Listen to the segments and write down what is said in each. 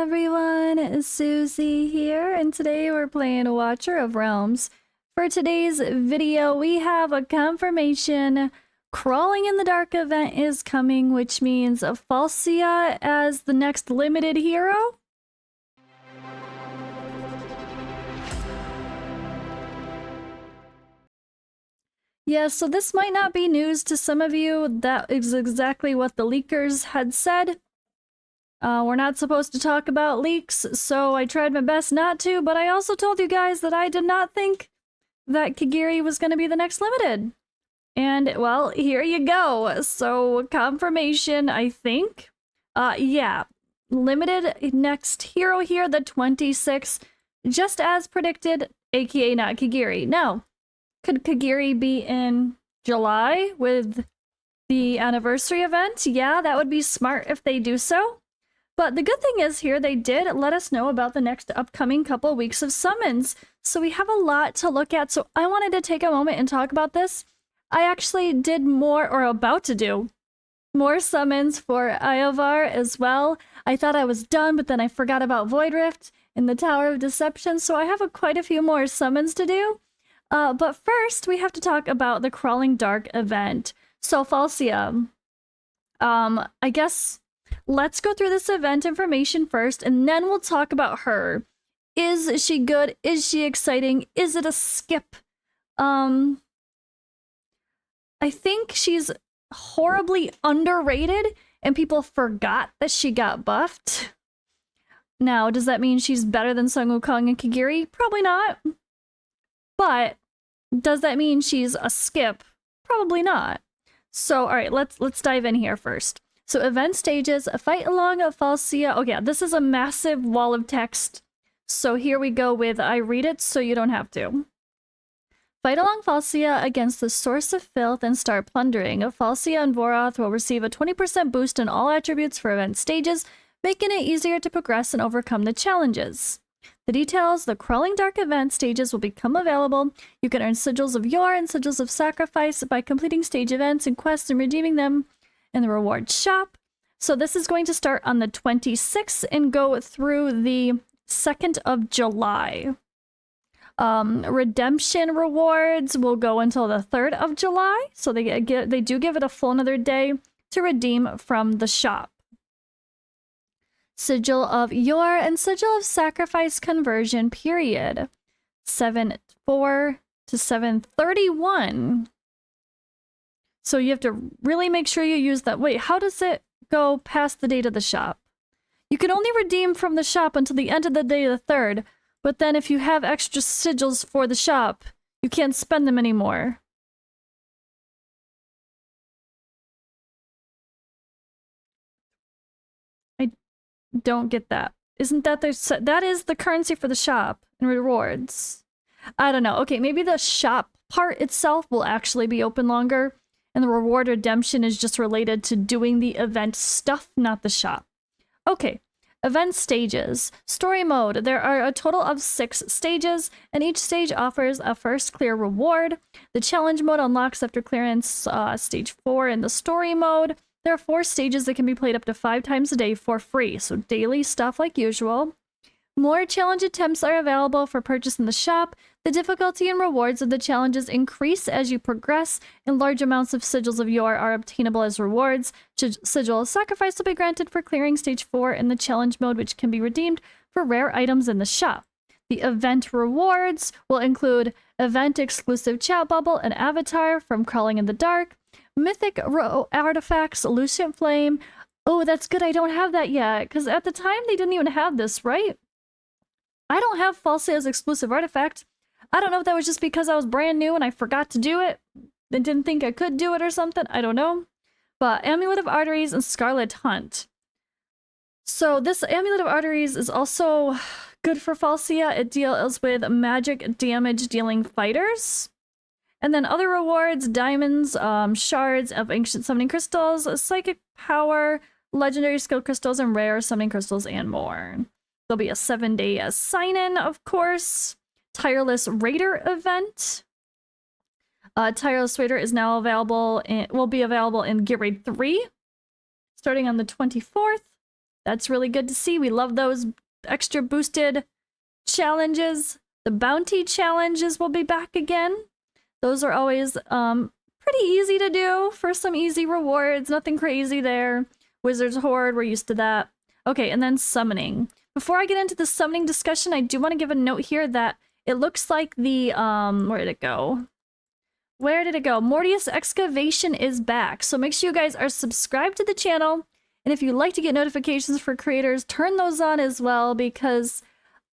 everyone, Suzi here, and today we're playing Watcher of Realms. For today's video, we have a confirmation. Crawling in the Dark event is coming, which means FALCIA as the next limited hero. Yeah, so this might not be news to some of you. That is exactly what the leakers had said. We're not supposed to talk about leaks, so I tried my best not to, but I also told you guys that I did not think that Kagiri was going to be the next limited. And, well, here you go. So, confirmation, I think. Yeah. Limited next hero here, the 26th, just as predicted, aka not Kagiri. Now, could Kagiri be in July with the anniversary event? Yeah, that would be smart if they do so. But the good thing is here, they did let us know about the next upcoming couple weeks of summons. So we have a lot to look at. So I wanted to take a moment and talk about this. I actually did more, or about to do, more summons for Iovar as well. I thought I was done, but then I forgot about Void Rift and the Tower of Deception. So I have quite a few more summons to do. But first, we have to talk about the Crawling Dark event. So FALCIA, I guess... let's go through this event information first, and then we'll talk about her. Is she good? Is she exciting? Is it a skip? I think she's horribly underrated, and people forgot that she got buffed. Now, does that mean she's better than Sun Wukong and Kagiri? Probably not. But does that mean she's a skip? Probably not. So, all right, let's dive in here first. So event stages, a fight along a FALCIA. Oh yeah, this is a massive wall of text. So here we go with, I read it so you don't have to. Fight along FALCIA against the source of filth and start plundering. FALCIA and Voroth will receive a 20% boost in all attributes for event stages, making it easier to progress and overcome the challenges. The details, the Crawling Dark event stages will become available. You can earn Sigils of Yore and Sigils of Sacrifice by completing stage events and quests and redeeming them in the reward shop. So this is going to start on the 26th and go through the 2nd of July. Redemption rewards will go until the 3rd of July. So they do give it a full another day to redeem from the shop. Sigil of Yore and Sigil of Sacrifice conversion period. 7/4 to 7/31. So you have to really make sure you use that. Wait, how does it go past the date of the shop? You can only redeem from the shop until the end of the day of the 3rd, but then if you have extra sigils for the shop, you can't spend them anymore. I don't get that. Isn't that that is the currency for the shop and rewards? I don't know. Okay, maybe the shop part itself will actually be open longer. And the reward redemption is just related to doing the event stuff, not the shop. Okay, event stages. Story mode. There are a total of 6 stages, and each stage offers a first clear reward. The challenge mode unlocks after clearance stage 4 in the story mode. There are 4 stages that can be played up to 5 times a day for free, so daily stuff like usual. More challenge attempts are available for purchase in the shop. The difficulty and rewards of the challenges increase as you progress, and large amounts of Sigils of Yore are obtainable as rewards. Sigil of Sacrifice will be granted for clearing stage 4 in the challenge mode, which can be redeemed for rare items in the shop. The event rewards will include event-exclusive chat bubble and avatar from Crawling in the Dark, mythic artifacts, Lucent Flame. Oh, that's good, I don't have that yet, because at the time they didn't even have this, right? I don't have FALCIA's exclusive artifact. I don't know if that was just because I was brand new and I forgot to do it and didn't think I could do it or something. I don't know. But Amulet of Arteries and Scarlet Hunt. So this Amulet of Arteries is also good for FALCIA. It deals with magic damage dealing fighters. And then other rewards, diamonds, shards of ancient summoning crystals, psychic power, legendary skill crystals, and rare summoning crystals, and more. There'll be a 7-day sign-in, of course. Tireless Raider event. Tireless Raider is now available, will be available in Gear Raid 3, starting on the 24th. That's really good to see. We love those extra boosted challenges. The bounty challenges will be back again. Those are always pretty easy to do for some easy rewards. Nothing crazy there. Wizard's Horde, we're used to that. Okay, and then summoning. Before I get into the summoning discussion, I do want to give a note here that it looks like the, where did it go? Where did it go? Mortius Excavation is back. So make sure you guys are subscribed to the channel. And if you like to get notifications for creators, turn those on as well, because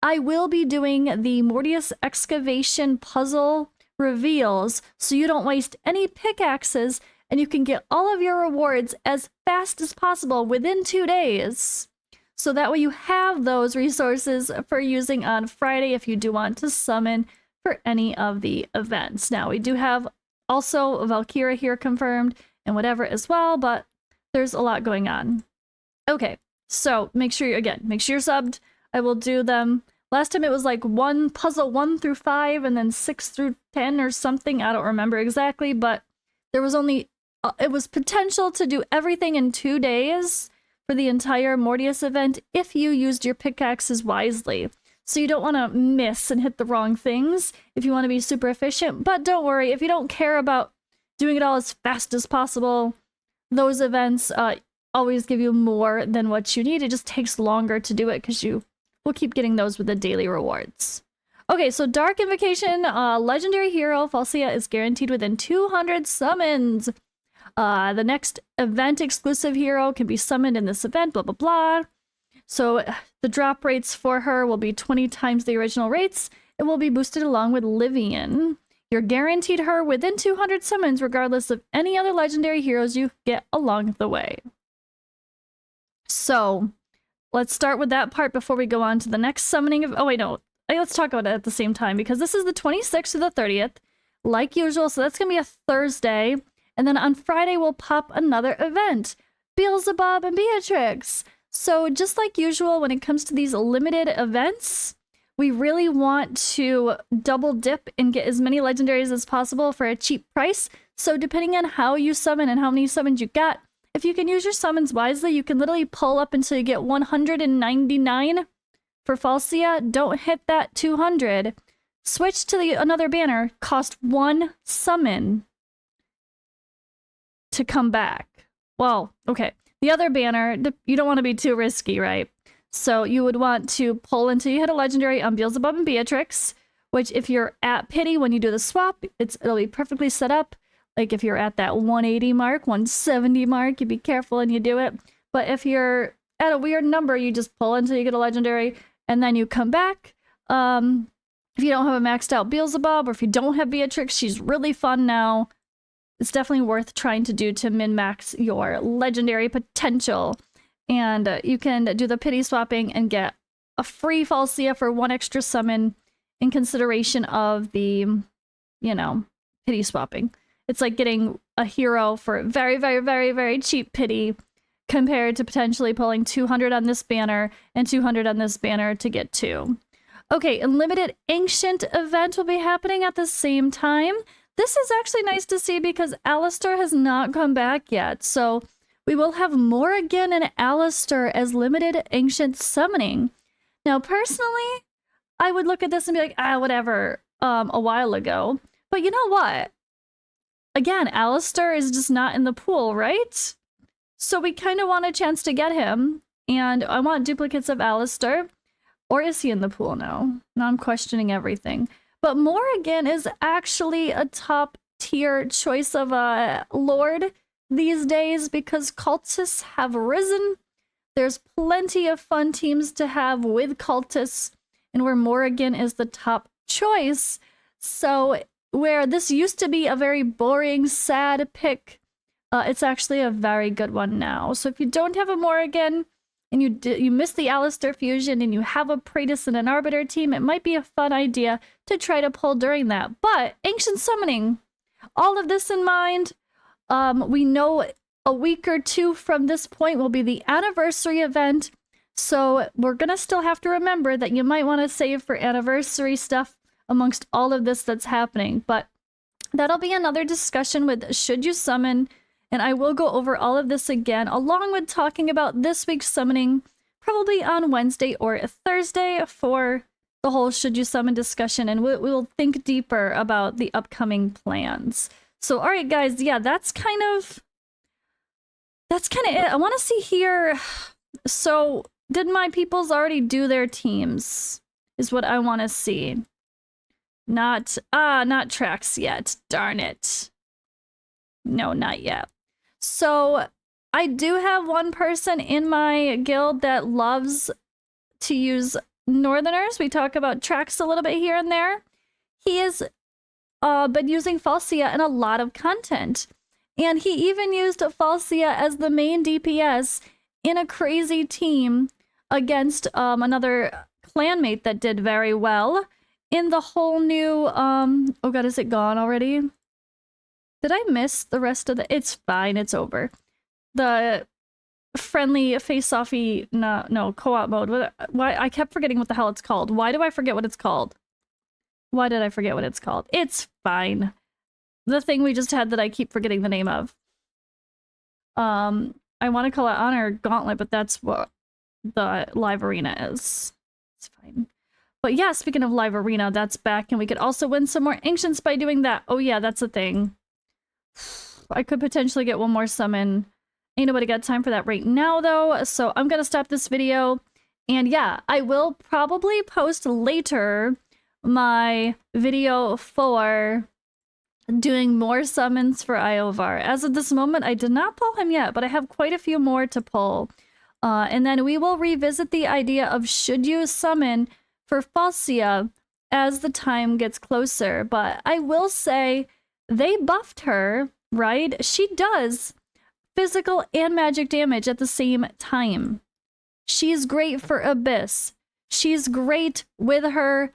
I will be doing the Mortius Excavation puzzle reveals so you don't waste any pickaxes and you can get all of your rewards as fast as possible within 2 days. So that way you have those resources for using on Friday if you do want to summon for any of the events. Now, we do have also Valkyria here confirmed and whatever as well, but there's a lot going on. Okay, so make sure you're subbed. I will do them. Last time it was like one puzzle 1 through 5 and then 6 through 10 or something. I don't remember exactly, but there was only, it was potential to do everything in 2 days for the entire Mortius event if you used your pickaxes wisely. So you don't want to miss and hit the wrong things if you want to be super efficient. But don't worry, if you don't care about doing it all as fast as possible, those events always give you more than what you need. It just takes longer to do it because you will keep getting those with the daily rewards. Okay, so Dark Invocation, Legendary Hero, FALCIA is guaranteed within 200 summons. The next event exclusive hero can be summoned in this event, blah, blah, blah. So the drop rates for her will be 20 times the original rates. It will be boosted along with Livian. You're guaranteed her within 200 summons, regardless of any other legendary heroes you get along the way. So let's start with that part before we go on to the next summoning of... Oh, wait, no. Let's talk about it at the same time, because this is the 26th to the 30th, like usual. So that's going to be a Thursday. And then on Friday, we'll pop another event. Beelzebub and Beatrix. So just like usual, when it comes to these limited events, we really want to double dip and get as many legendaries as possible for a cheap price. So depending on how you summon and how many summons you got, if you can use your summons wisely, you can literally pull up until you get 199 for FALCIA. Don't hit that 200. Switch to another banner. Cost 1 summon to come back. Well, okay. The other banner, you don't want to be too risky, right? So you would want to pull until you hit a legendary on Beelzebub and Beatrix, which if you're at pity when you do the swap, it'll be perfectly set up. Like if you're at that 180 mark, 170 mark, you be careful and you do it. But if you're at a weird number, you just pull until you get a legendary and then you come back. If you don't have a maxed out Beelzebub or if you don't have Beatrix, she's really fun now. It's definitely worth trying to do to min-max your legendary potential. And you can do the pity swapping and get a free FALCIA for 1 extra summon in consideration of the, you know, pity swapping. It's like getting a hero for very, very, very, very cheap pity compared to potentially pulling 200 on this banner and 200 on this banner to get 2. Okay, Unlimited Ancient event will be happening at the same time. This is actually nice to see because Alistair has not come back yet. So we will have Morrigan and Alistair as limited ancient summoning. Now, personally, I would look at this and be like, whatever, a while ago. But you know what? Again, Alistair is just not in the pool, right? So we kind of want a chance to get him. And I want duplicates of Alistair. Or is he in the pool now? Now I'm questioning everything. But Morrigan is actually a top tier choice of a lord these days because cultists have risen. There's plenty of fun teams to have with cultists and where Morrigan is the top choice. So where this used to be a very boring, sad pick, it's actually a very good one now. So if you don't have a Morrigan, and you miss the Alistair fusion and you have a Praetus and an Arbiter team, it might be a fun idea to try to pull during that. But Ancient Summoning, all of this in mind, we know a week or 2 from this point will be the anniversary event. So we're going to still have to remember that you might want to save for anniversary stuff amongst all of this that's happening. But that'll be another discussion with should you summon. And I will go over all of this again, along with talking about this week's summoning probably on Wednesday or Thursday for the whole should you summon discussion, and we'll think deeper about the upcoming plans. So, all right, guys, yeah, that's kind of it. I want to see here. So, did my peoples already do their teams? Is what I want to see. Not tracks yet. Darn it. No, not yet. So, I do have one person in my guild that loves to use Northerners. We talk about tracks a little bit here and there. He has been using FALCIA in a lot of content. And he even used FALCIA as the main DPS in a crazy team against another clanmate that did very well in the whole new, oh god, is it gone already? Did I miss the rest of the, it's fine, it's over. The friendly face-offy, no, co-op mode. Why, I kept forgetting what the hell it's called. Why do I forget what it's called? Why did I forget what it's called? It's fine. The thing we just had that I keep forgetting the name of. I want to call it Honor Gauntlet, but that's what the live arena is. It's fine. But yeah, speaking of live arena, that's back, and we could also win some more ancients by doing that. Oh yeah, that's a thing. I could potentially get one more summon. Ain't nobody got time for that right now, though, so I'm gonna stop this video. And yeah, I will probably post later my video for doing more summons for Iovar. As of this moment, I did not pull him yet, but I have quite a few more to pull. And then we will revisit the idea of should you summon for FALCIA as the time gets closer. But I will say they buffed her, right? She does physical and magic damage at the same time. She's great for Abyss. She's great with her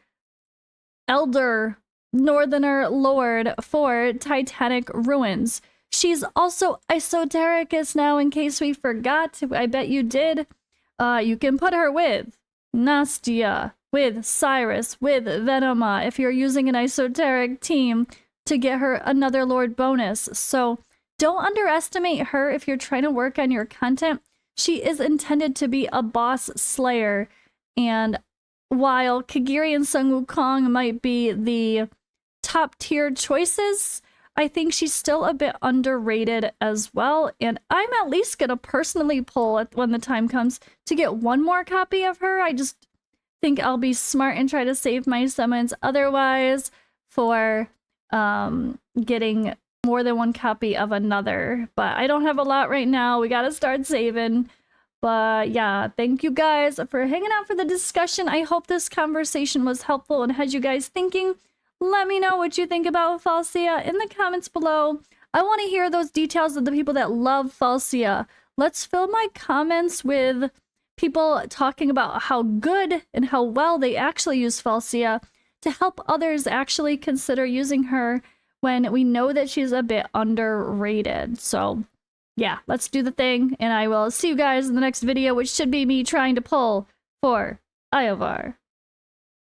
Elder Northerner Lord for Titanic Ruins. She's also Esotericus now, in case we forgot. I bet you did. You can put her with Nastia, with Cyrus, with Venoma, if you're using an esoteric team to get her another Lord bonus. So don't underestimate her if you're trying to work on your content. She is intended to be a boss slayer. And while Kagiri and Sun Wukong might be the top tier choices, I think she's still a bit underrated as well. And I'm at least going to personally pull it when the time comes to get one more copy of her. I just think I'll be smart and try to save my summons otherwise for getting more than one copy of another. But I don't have a lot right now. We got to start saving. But yeah, thank you guys for hanging out for the discussion. I hope this conversation was helpful and had you guys thinking. Let me know what you think about FALCIA in the comments below. I want to hear those details of the people that love FALCIA. Let's fill my comments with people talking about how good and how well they actually use FALCIA to help others actually consider using her when we know that she's a bit underrated. So yeah, let's do the thing, and I will see you guys in the next video, which should be me trying to pull for Iovar.